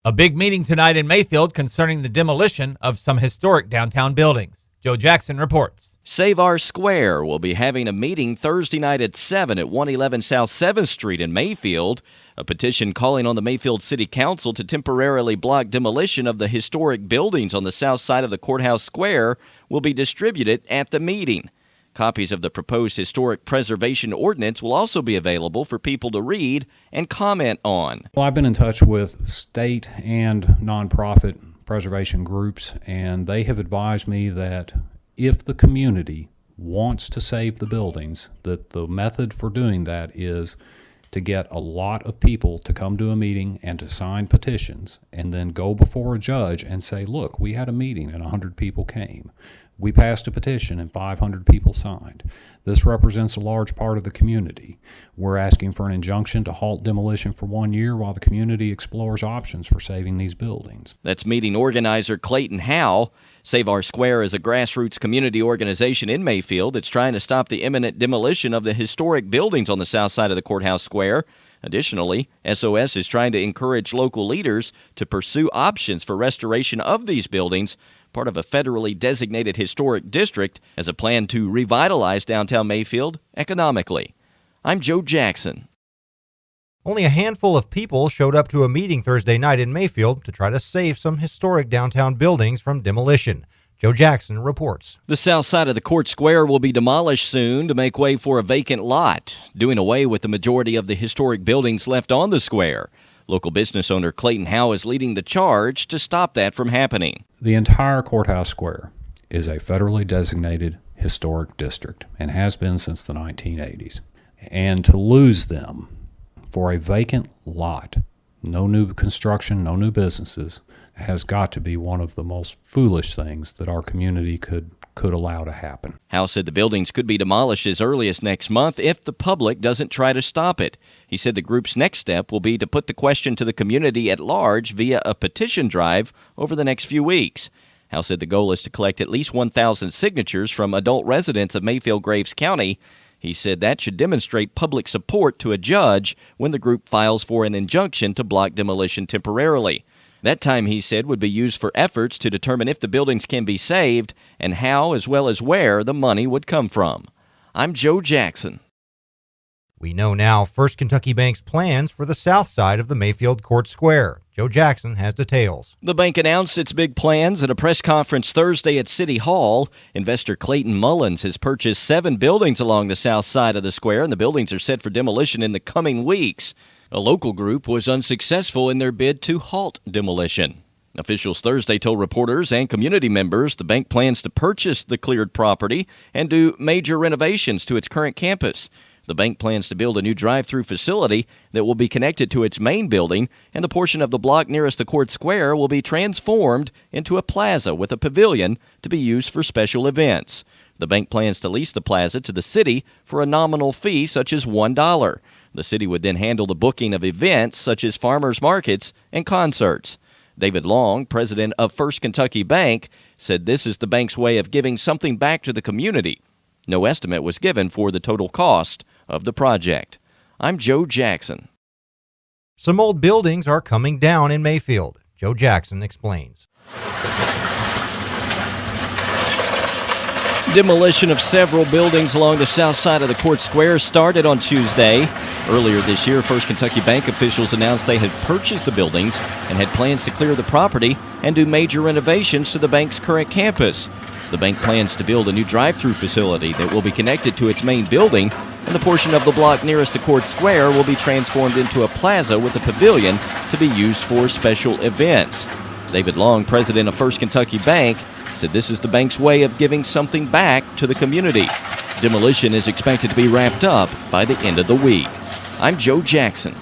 A big meeting tonight in Mayfield concerning the demolition of some historic downtown buildings. Joe Jackson reports. Save Our Square will be having a meeting Thursday night at 7 at 111 South 7th Street in Mayfield. A petition calling on the Mayfield City Council to temporarily block demolition of the historic buildings on the south side of the courthouse square will be distributed at the meeting. Copies of the proposed historic preservation ordinance will also be available for people to read and comment on. Well, I've been in touch with state and nonprofit preservation groups, and they have advised me that if the community wants to save the buildings, that the method for doing that is to get a lot of people to come to a meeting and to sign petitions and then go before a judge and say, look, we had a meeting and 100 people came. We passed a petition and 500 people signed. This represents a large part of the community. We're asking for an injunction to halt demolition for 1 year while the community explores options for saving these buildings. That's meeting organizer Clayton Howe. Save Our Square is a grassroots community organization in Mayfield that's trying to stop the imminent demolition of the historic buildings on the south side of the courthouse square. Additionally, SOS is trying to encourage local leaders to pursue options for restoration of these buildings, part of a federally designated historic district, as a plan to revitalize downtown Mayfield economically. I'm Joe Jackson. Only a handful of people showed up to a meeting Thursday night in Mayfield to try to save some historic downtown buildings from demolition. Joe Jackson reports. The south side of the court square will be demolished soon to make way for a vacant lot, doing away with the majority of the historic buildings left on the square. Local business owner Clayton Howe is leading the charge to stop that from happening. The entire courthouse square is a federally designated historic district and has been since the 1980s. And to lose them for a vacant lot, no new construction, no new businesses, has got to be one of the most foolish things that our community could allow to happen. Howe said the buildings could be demolished as early as next month if the public doesn't try to stop it. He said the group's next step will be to put the question to the community at large via a petition drive over the next few weeks. Howe said the goal is to collect at least 1,000 signatures from adult residents of Mayfield-Graves County. He said that should demonstrate public support to a judge when the group files for an injunction to block demolition temporarily. That time, he said, would be used for efforts to determine if the buildings can be saved and how, as well as where, the money would come from. I'm Joe Jackson. We know now First Kentucky Bank's plans for the south side of the Mayfield Court Square. Joe Jackson has details. The bank announced its big plans at a press conference Thursday at City Hall. Investor Clayton Mullins has purchased 7 buildings along the south side of the square, and the buildings are set for demolition in the coming weeks. A local group was unsuccessful in their bid to halt demolition. Officials Thursday told reporters and community members the bank plans to purchase the cleared property and do major renovations to its current campus. The bank plans to build a new drive-through facility that will be connected to its main building, and the portion of the block nearest the court square will be transformed into a plaza with a pavilion to be used for special events. The bank plans to lease the plaza to the city for a nominal fee such as $1. The city would then handle the booking of events such as farmers markets and concerts. David Long, president of First Kentucky Bank, said this is the bank's way of giving something back to the community. No estimate was given for the total cost of the project. I'm Joe Jackson. Some old buildings are coming down in Mayfield. Joe Jackson explains. Demolition of several buildings along the south side of the court square started on Tuesday. Earlier this year, First Kentucky Bank officials announced they had purchased the buildings and had plans to clear the property and do major renovations to the bank's current campus. The bank plans to build a new drive-through facility that will be connected to its main building, and the portion of the block nearest the court square will be transformed into a plaza with a pavilion to be used for special events. David Long, president of First Kentucky Bank, said this is the bank's way of giving something back to the community. Demolition is expected to be wrapped up by the end of the week. I'm Joe Jackson.